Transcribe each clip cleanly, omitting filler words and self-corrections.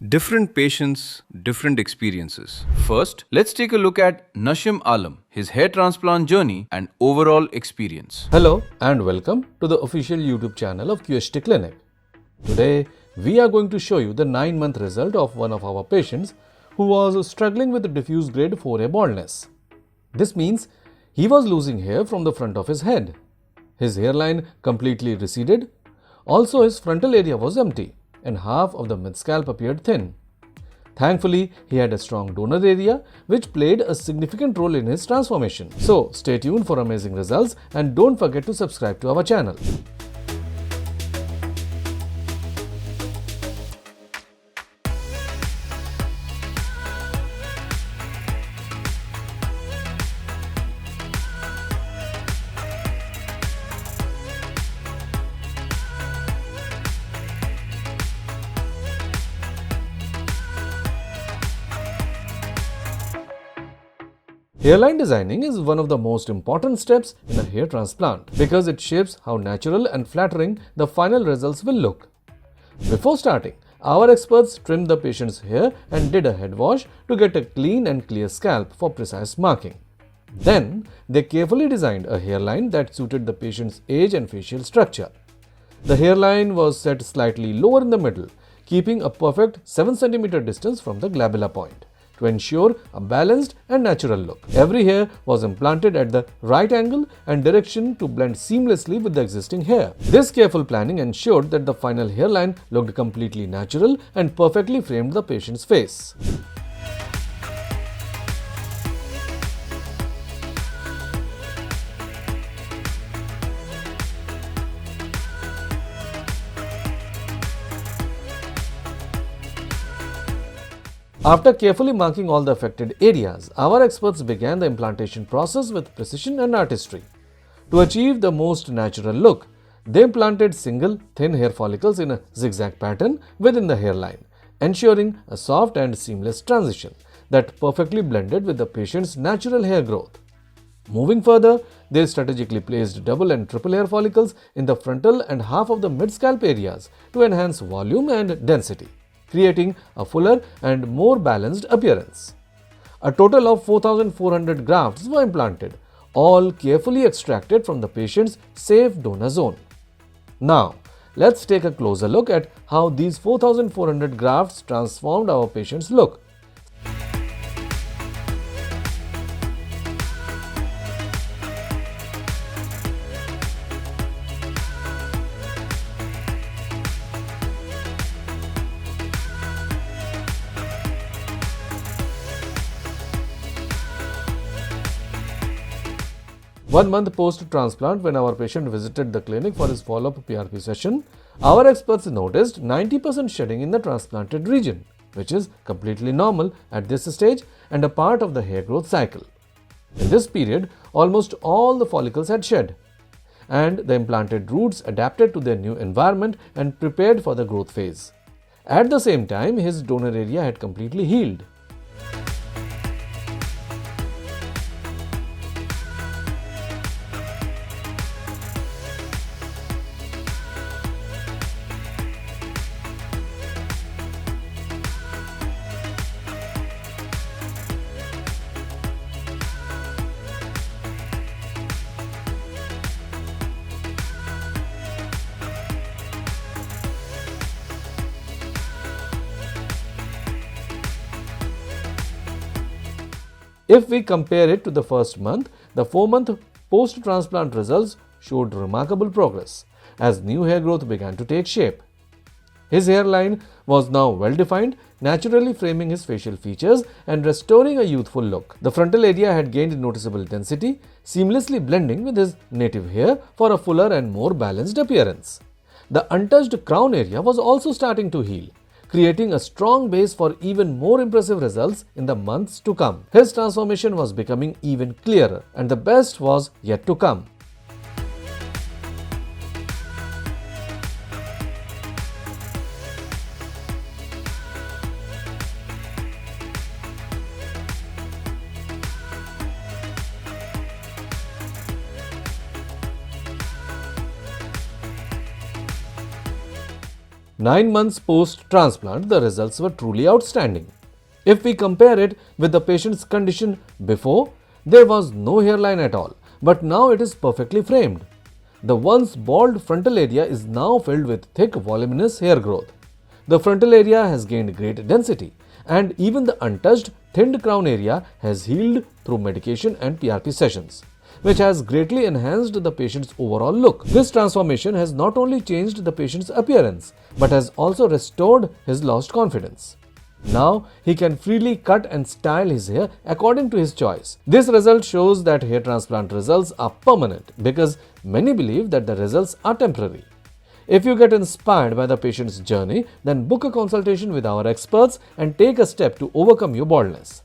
Different patients, different experiences. First, let's take a look at Nashim Alam, his hair transplant journey and overall experience. Hello and welcome to the official YouTube channel of QHT Clinic. Today, we are going to show you the 9-month result of one of our patients who was struggling with diffuse grade 4A baldness. This means he was losing hair from the front of his head. His hairline completely receded. Also, his frontal area was empty and half of the mid-scalp appeared thin. Thankfully, he had a strong donor area which played a significant role in his transformation. So, stay tuned for amazing results and don't forget to subscribe to our channel. Hairline designing is one of the most important steps in a hair transplant because it shapes how natural and flattering the final results will look. Before starting, our experts trimmed the patient's hair and did a head wash to get a clean and clear scalp for precise marking. Then, they carefully designed a hairline that suited the patient's age and facial structure. The hairline was set slightly lower in the middle, keeping a perfect 7 cm distance from the glabella point, to ensure a balanced and natural look. Every hair was implanted at the right angle and direction to blend seamlessly with the existing hair. This careful planning ensured that the final hairline looked completely natural and perfectly framed the patient's face. After carefully marking all the affected areas, our experts began the implantation process with precision and artistry. To achieve the most natural look, they implanted single, thin hair follicles in a zigzag pattern within the hairline, ensuring a soft and seamless transition that perfectly blended with the patient's natural hair growth. Moving further, they strategically placed double and triple hair follicles in the frontal and half of the mid-scalp areas to enhance volume and density, creating a fuller and more balanced appearance. A total of 4,400 grafts were implanted, all carefully extracted from the patient's safe donor zone. Now, let's take a closer look at how these 4,400 grafts transformed our patient's look. One month post-transplant, when our patient visited the clinic for his follow-up PRP session, our experts noticed 90% shedding in the transplanted region, which is completely normal at this stage and a part of the hair growth cycle. In this period, almost all the follicles had shed, and the implanted roots adapted to their new environment and prepared for the growth phase. At the same time, his donor area had completely healed. If we compare it to the first month, the 4-month post-transplant results showed remarkable progress as new hair growth began to take shape. His hairline was now well-defined, naturally framing his facial features and restoring a youthful look. The frontal area had gained noticeable density, seamlessly blending with his native hair for a fuller and more balanced appearance. The untouched crown area was also starting to heal, creating a strong base for even more impressive results in the months to come. His transformation was becoming even clearer, and the best was yet to come. 9 months post-transplant, the results were truly outstanding. If we compare it with the patient's condition before, there was no hairline at all, but now it is perfectly framed. The once bald frontal area is now filled with thick, voluminous hair growth. The frontal area has gained great density, and even the untouched, thinned crown area has healed through medication and PRP sessions, which has greatly enhanced the patient's overall look. This transformation has not only changed the patient's appearance, but has also restored his lost confidence. Now, he can freely cut and style his hair according to his choice. This result shows that hair transplant results are permanent because many believe that the results are temporary. If you get inspired by the patient's journey, then book a consultation with our experts and take a step to overcome your baldness.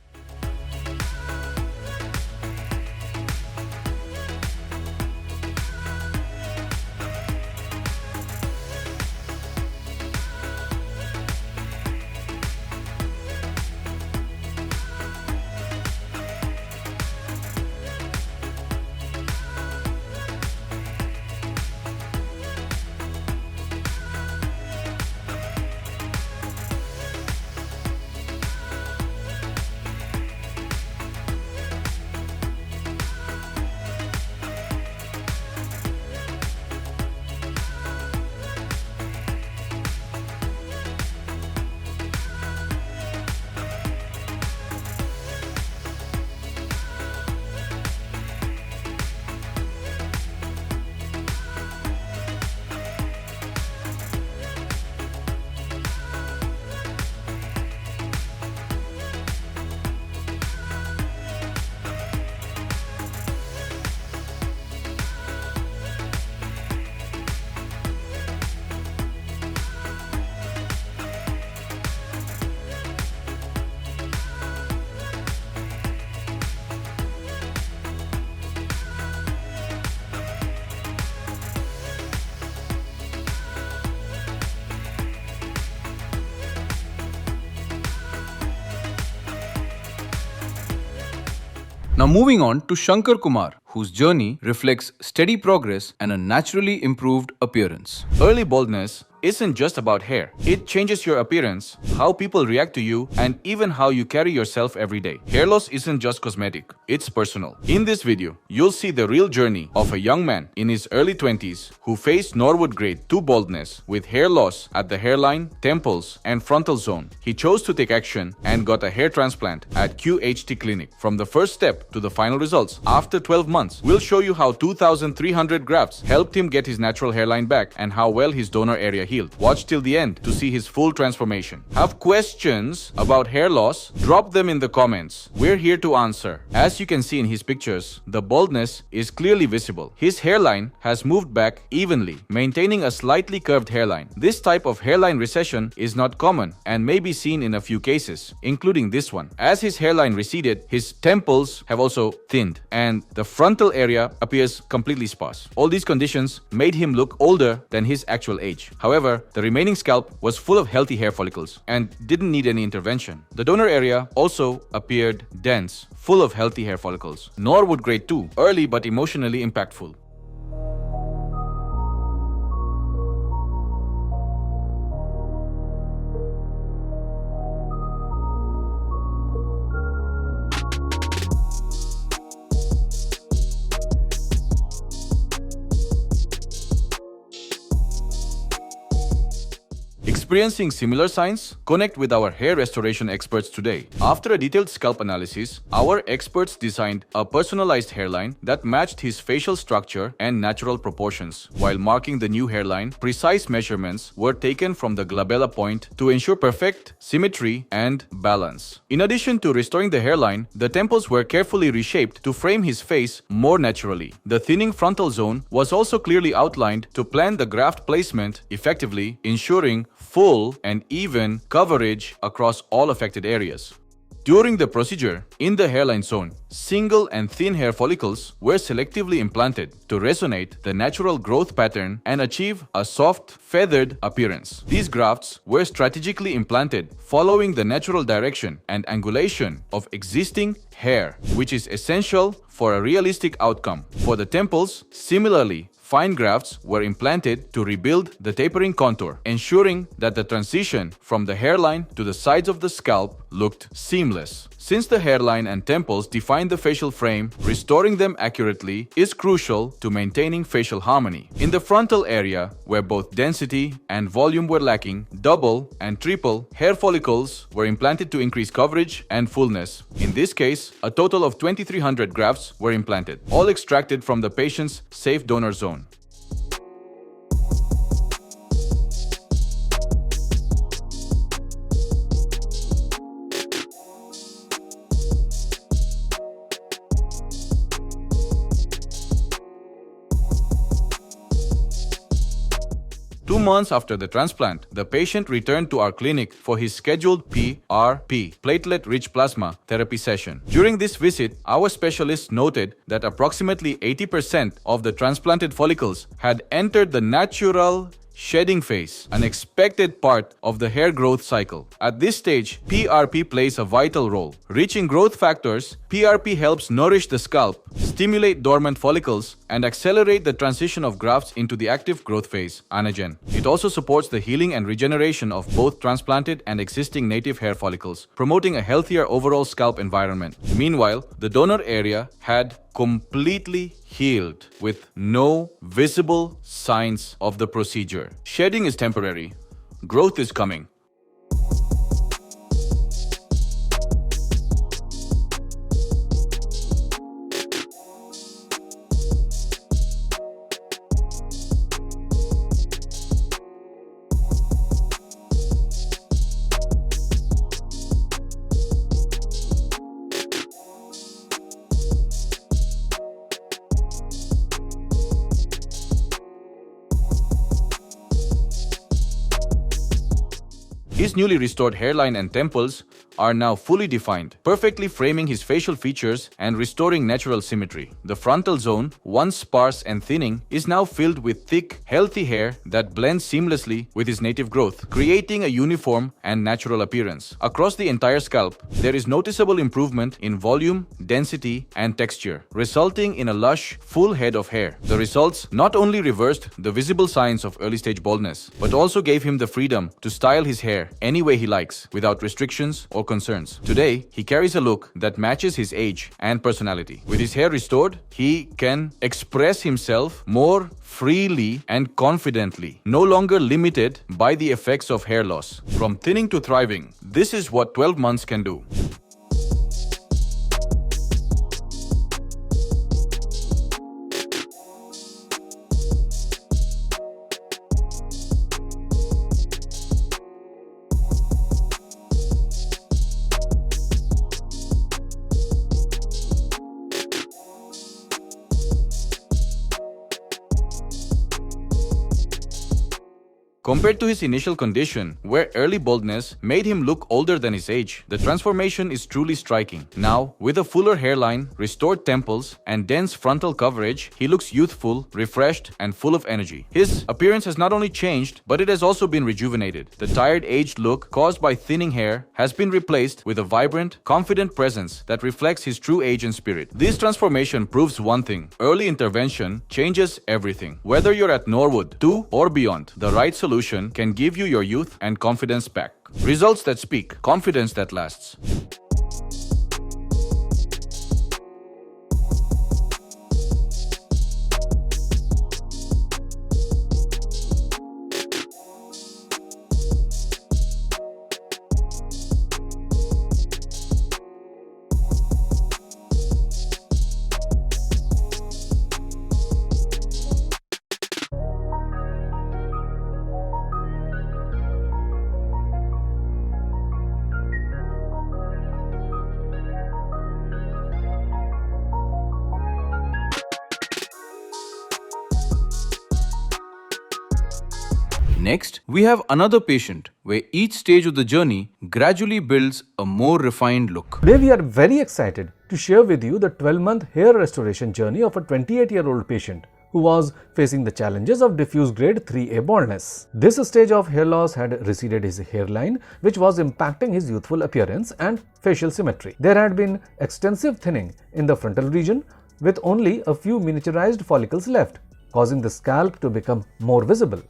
Now moving on to Shankar Kumar, whose journey reflects steady progress and a naturally improved appearance. Early baldness isn't just about hair. It changes your appearance, how people react to you, and even how you carry yourself every day. Hair loss isn't just cosmetic, it's personal. In this video, you'll see the real journey of a young man in his early 20s who faced Norwood grade 2 baldness with hair loss at the hairline, temples, and frontal zone. He chose to take action and got a hair transplant at QHT Clinic. From the first step to the final results, after 12 months, we'll show you how 2,300 grafts helped him get his natural hairline back and how well his donor area healed. Watch till the end to see his full transformation. Have questions about hair loss? Drop them in the comments. We're here to answer. As you can see in his pictures, the baldness is clearly visible. His hairline has moved back evenly, maintaining a slightly curved hairline. This type of hairline recession is not common and may be seen in a few cases, including this one. As his hairline receded, his temples have also thinned and the frontal area appears completely sparse. All these conditions made him look older than his actual age. However, the remaining scalp was full of healthy hair follicles and didn't need any intervention. The donor area also appeared dense, full of healthy hair follicles. Norwood grade 2, early but emotionally impactful. Experiencing similar signs? Connect with our hair restoration experts today. After a detailed scalp analysis, our experts designed a personalized hairline that matched his facial structure and natural proportions. While marking the new hairline, precise measurements were taken from the glabella point to ensure perfect symmetry and balance. In addition to restoring the hairline, the temples were carefully reshaped to frame his face more naturally. The thinning frontal zone was also clearly outlined to plan the graft placement effectively, ensuring full and even coverage across all affected areas. During the procedure, in the hairline zone, single and thin hair follicles were selectively implanted to resonate the natural growth pattern and achieve a soft, feathered appearance. These grafts were strategically implanted following the natural direction and angulation of existing hair, which is essential for a realistic outcome. For the temples, similarly, fine grafts were implanted to rebuild the tapering contour, ensuring that the transition from the hairline to the sides of the scalp looked seamless. Since the hairline and temples define the facial frame, restoring them accurately is crucial to maintaining facial harmony. In the frontal area, where both density and volume were lacking, double and triple hair follicles were implanted to increase coverage and fullness. In this case, a total of 2,300 grafts were implanted, all extracted from the patient's safe donor zone. Two months after the transplant, the patient returned to our clinic for his scheduled PRP, platelet-rich plasma therapy session. During this visit, our specialist noted that approximately 80% of the transplanted follicles had entered the natural shedding phase, an expected part of the hair growth cycle. At this stage, PRP plays a vital role. Rich in growth factors, PRP helps nourish the scalp, stimulate dormant follicles, and accelerate the transition of grafts into the active growth phase, anagen. It also supports the healing and regeneration of both transplanted and existing native hair follicles, promoting a healthier overall scalp environment. Meanwhile, the donor area had completely healed with no visible signs of the procedure. Shedding is temporary. Growth is coming. His newly restored hairline and temples are now fully defined, perfectly framing his facial features and restoring natural symmetry. The frontal zone, once sparse and thinning, is now filled with thick, healthy hair that blends seamlessly with his native growth, creating a uniform and natural appearance. Across the entire scalp, there is noticeable improvement in volume, density, and texture, resulting in a lush, full head of hair. The results not only reversed the visible signs of early-stage baldness, but also gave him the freedom to style his hair any way he likes, without restrictions or concerns. Today, he carries a look that matches his age and personality. With his hair restored, he can express himself more freely and confidently, no longer limited by the effects of hair loss. From thinning to thriving, this is what 12 months can do. Compared to his initial condition, where early baldness made him look older than his age, the transformation is truly striking. Now, with a fuller hairline, restored temples, and dense frontal coverage, he looks youthful, refreshed, and full of energy. His appearance has not only changed, but it has also been rejuvenated. The tired, aged look caused by thinning hair has been replaced with a vibrant, confident presence that reflects his true age and spirit. This transformation proves one thing: early intervention changes everything. Whether you're at Norwood 2 or beyond, the right solution can give you your youth and confidence back. Results that speak, confidence that lasts. Next, we have another patient where each stage of the journey gradually builds a more refined look. Today we are very excited to share with you the 12-month hair restoration journey of a 28-year-old patient who was facing the challenges of diffuse grade 3A baldness. This stage of hair loss had receded his hairline, which was impacting his youthful appearance and facial symmetry. There had been extensive thinning in the frontal region with only a few miniaturized follicles left. causing the scalp to become more visible.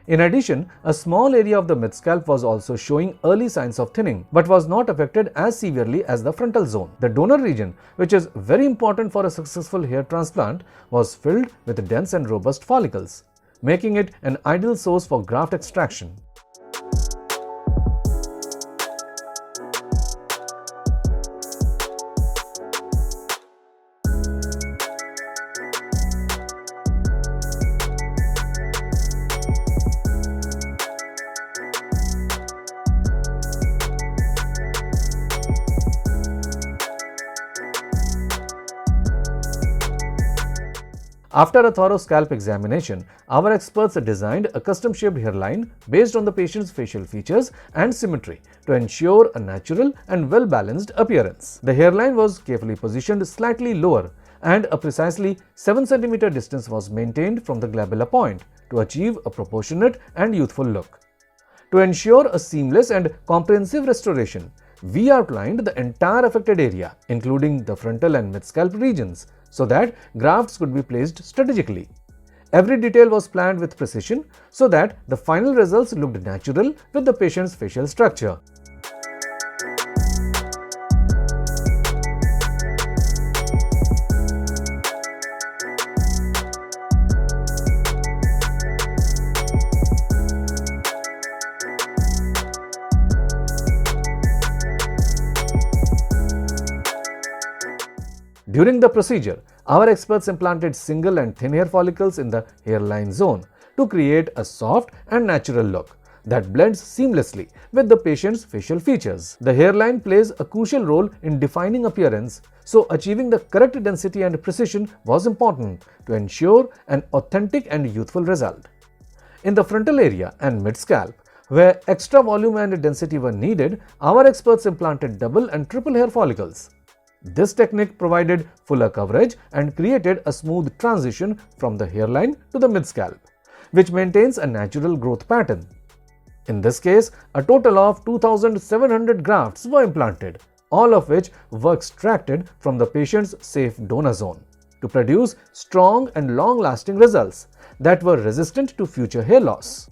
In addition, a small area of the mid-scalp was also showing early signs of thinning, but was not affected as severely as the frontal zone. The donor region, which is very important for a successful hair transplant, was filled with dense and robust follicles, making it an ideal source for graft extraction. After a thorough scalp examination, our experts designed a custom-shaped hairline based on the patient's facial features and symmetry to ensure a natural and well-balanced appearance. The hairline was carefully positioned slightly lower, and a precisely 7 cm distance was maintained from the glabella point to achieve a proportionate and youthful look. To ensure a seamless and comprehensive restoration, we outlined the entire affected area, including the frontal and mid-scalp regions, so that grafts could be placed strategically. Every detail was planned with precision so that the final results looked natural with the patient's facial structure. During the procedure, our experts implanted single and thin hair follicles in the hairline zone to create a soft and natural look that blends seamlessly with the patient's facial features. The hairline plays a crucial role in defining appearance, so achieving the correct density and precision was important to ensure an authentic and youthful result. In the frontal area and mid-scalp, where extra volume and density were needed, our experts implanted double and triple hair follicles. This technique provided fuller coverage and created a smooth transition from the hairline to the mid-scalp, which maintains a natural growth pattern. In this case, a total of 2,700 grafts were implanted, all of which were extracted from the patient's safe donor zone to produce strong and long-lasting results that were resistant to future hair loss.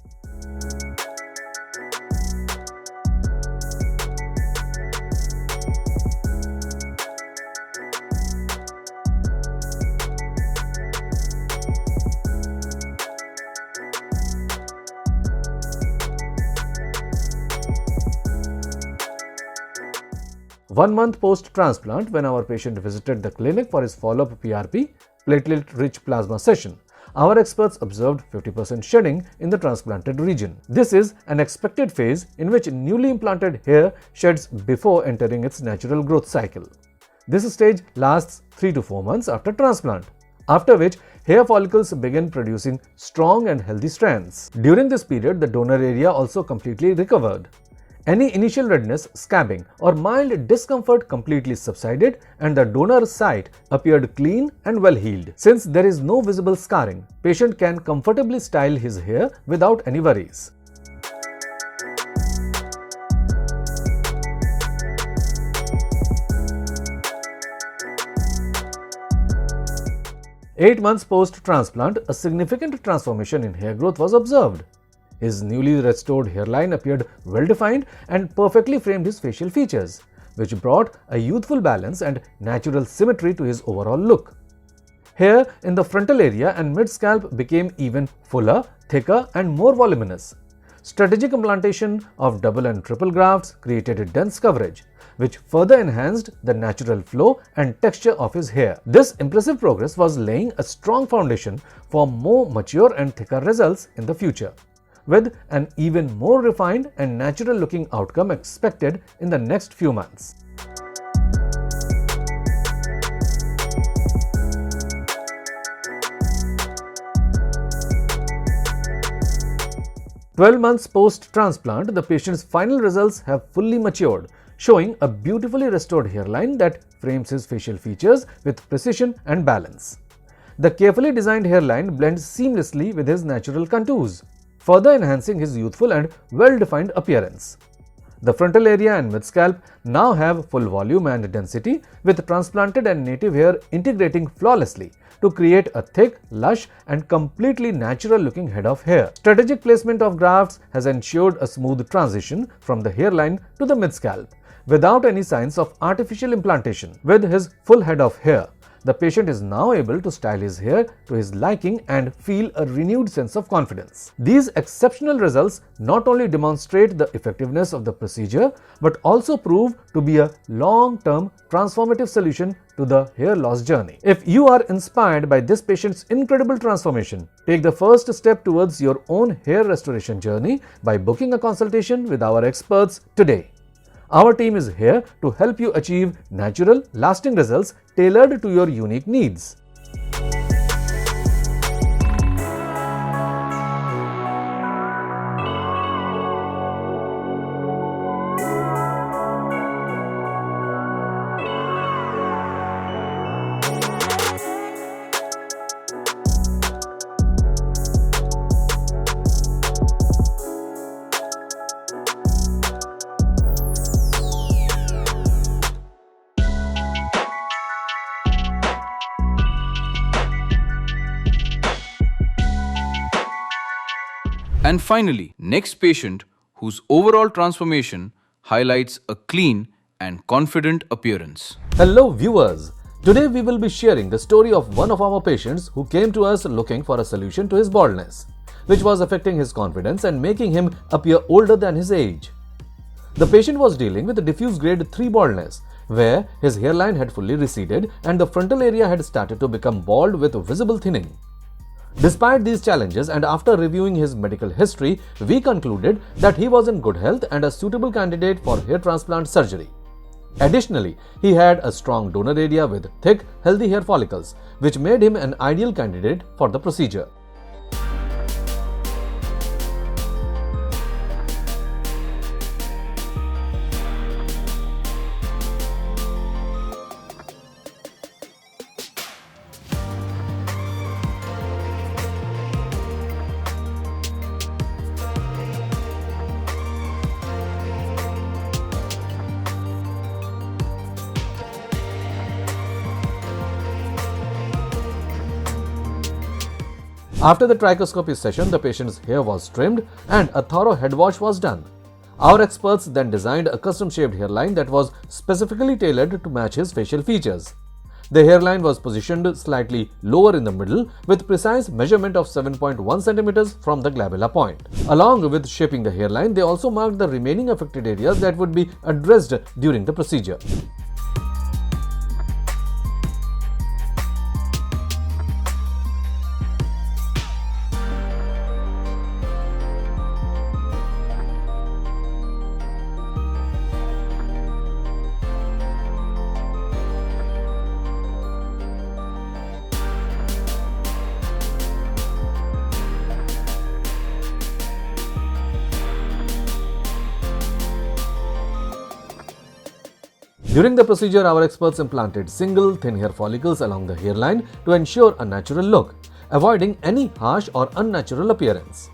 One month post-transplant, when our patient visited the clinic for his follow-up PRP, platelet-rich plasma session, our experts observed 50% shedding in the transplanted region. This is an expected phase in which newly implanted hair sheds before entering its natural growth cycle. This stage lasts 3 to 4 months after transplant, after which hair follicles begin producing strong and healthy strands. During this period, the donor area also completely recovered. Any initial redness, scabbing, or mild discomfort completely subsided, and the donor site appeared clean and well healed. Since there is no visible scarring, patient can comfortably style his hair without any worries. Eight months post-transplant, a significant transformation in hair growth was observed. His newly restored hairline appeared well-defined and perfectly framed his facial features, which brought a youthful balance and natural symmetry to his overall look. Hair in the frontal area and mid-scalp became even fuller, thicker, and more voluminous. Strategic implantation of double and triple grafts created a dense coverage, which further enhanced the natural flow and texture of his hair. This impressive progress was laying a strong foundation for more mature and thicker results in the future, with an even more refined and natural-looking outcome expected in the next few months. "12 months post-transplant, the patient's final results have fully matured, showing a beautifully restored hairline that frames his facial features with precision and balance. The carefully designed hairline blends seamlessly with his natural contours, further enhancing his youthful and well-defined appearance. The frontal area and mid-scalp now have full volume and density, with transplanted and native hair integrating flawlessly to create a thick, lush and completely natural looking head of hair. Strategic placement of grafts has ensured a smooth transition from the hairline to the mid-scalp without any signs of artificial implantation. With his full head of hair, the patient is now able to style his hair to his liking and feel a renewed sense of confidence. These exceptional results not only demonstrate the effectiveness of the procedure but also prove to be a long-term transformative solution to the hair loss journey. If you are inspired by this patient's incredible transformation, take the first step towards your own hair restoration journey by booking a consultation with our experts today. Our team is here to help you achieve natural, lasting results tailored to your unique needs. And finally, next patient whose overall transformation highlights a clean and confident appearance. Hello viewers, today we will be sharing the story of one of our patients who came to us looking for a solution to his baldness, which was affecting his confidence and making him appear older than his age. The patient was dealing with diffuse grade 3 baldness, where his hairline had fully receded and the frontal area had started to become bald with visible thinning. Despite these challenges and after reviewing his medical history, we concluded that he was in good health and a suitable candidate for hair transplant surgery. Additionally, he had a strong donor area with thick, healthy hair follicles, which made him an ideal candidate for the procedure. After the trichoscopy session, the patient's hair was trimmed and a thorough head wash was done. Our experts then designed a custom-shaped hairline that was specifically tailored to match his facial features. The hairline was positioned slightly lower in the middle with precise measurement of 7.1 cm from the glabella point. Along with shaping the hairline, they also marked the remaining affected areas that would be addressed during the procedure. During the procedure, our experts implanted single thin hair follicles along the hairline to ensure a natural look, avoiding any harsh or unnatural appearance.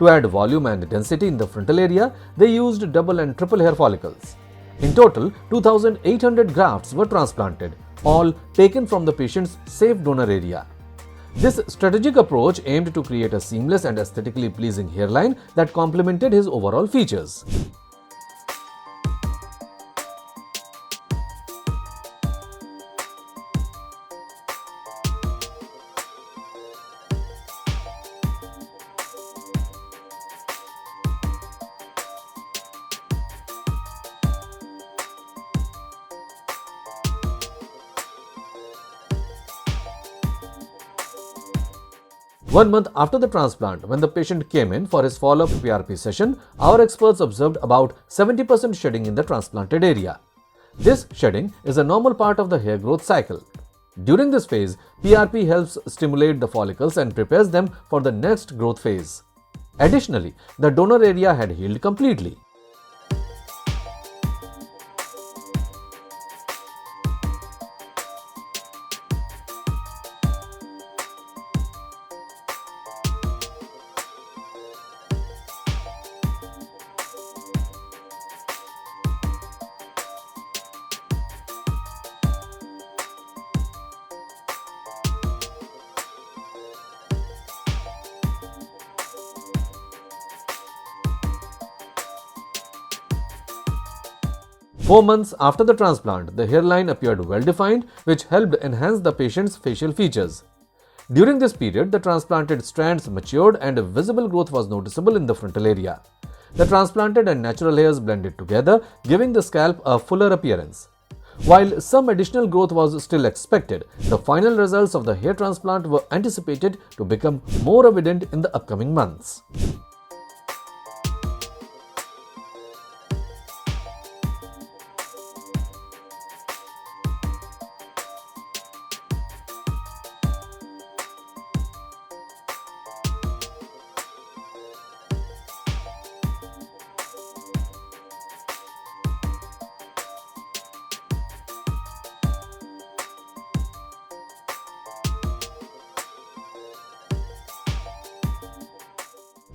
To add volume and density in the frontal area, they used double and triple hair follicles. In total, 2,800 grafts were transplanted, all taken from the patient's safe donor area. This strategic approach aimed to create a seamless and aesthetically pleasing hairline that complemented his overall features. One month after the transplant, when the patient came in for his follow-up PRP session, our experts observed about 70% shedding in the transplanted area. This shedding is a normal part of the hair growth cycle. During this phase, PRP helps stimulate the follicles and prepares them for the next growth phase. Additionally, the donor area had healed completely. 4 months after the transplant, the hairline appeared well defined, which helped enhance the patient's facial features. During this period, the transplanted strands matured and visible growth was noticeable in the frontal area. The transplanted and natural hairs blended together, giving the scalp a fuller appearance. While some additional growth was still expected, the final results of the hair transplant were anticipated to become more evident in the upcoming months.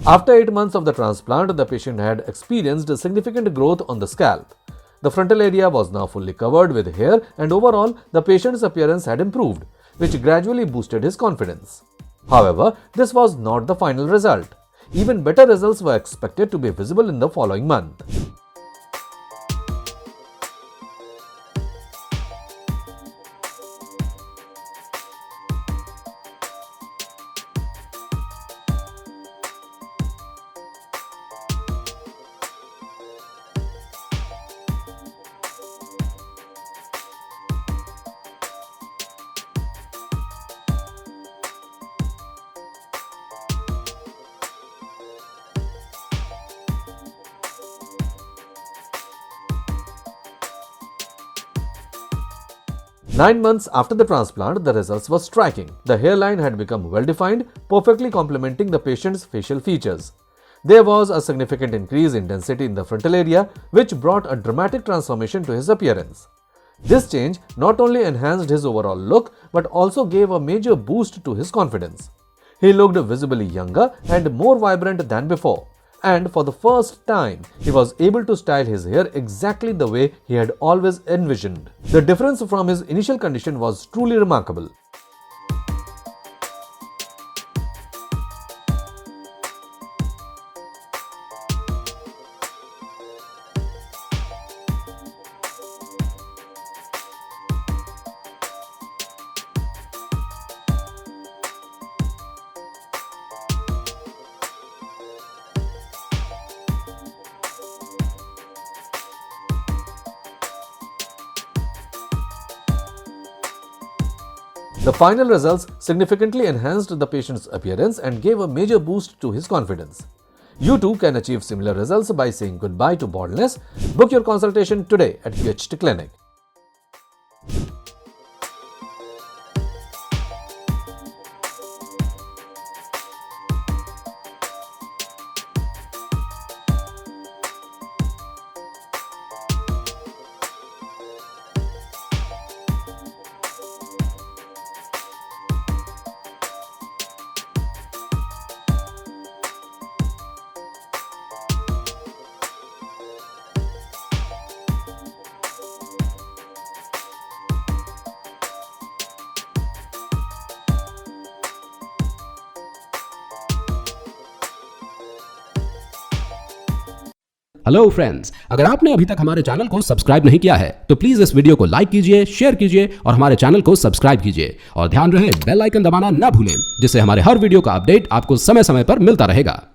After 8 months of the transplant, the patient had experienced significant growth on the scalp. The frontal area was now fully covered with hair and overall, the patient's appearance had improved, which gradually boosted his confidence. However, this was not the final result. Even better results were expected to be visible in the following month. Nine months after the transplant, the results were striking. The hairline had become well-defined, perfectly complementing the patient's facial features. There was a significant increase in density in the frontal area, which brought a dramatic transformation to his appearance. This change not only enhanced his overall look, but also gave a major boost to his confidence. He looked visibly younger and more vibrant than before. And for the first time, he was able to style his hair exactly the way he had always envisioned. The difference from his initial condition was truly remarkable. The final results significantly enhanced the patient's appearance and gave a major boost to his confidence. You too can achieve similar results by saying goodbye to baldness. Book your consultation today at QHT Clinic. Hello friends, अगर आपने अभी तक हमारे channel को subscribe नहीं किया है तो प्लीज इस वीडियो को लाइक कीजिए, शेयर कीजिए और हमारे चैनल को सब्सक्राइब कीजिए और ध्यान रहे बेल आइकन दबाना ना भूलें, जिससे हमारे हर वीडियो का अपडेट आपको समय समय पर मिलता रहेगा।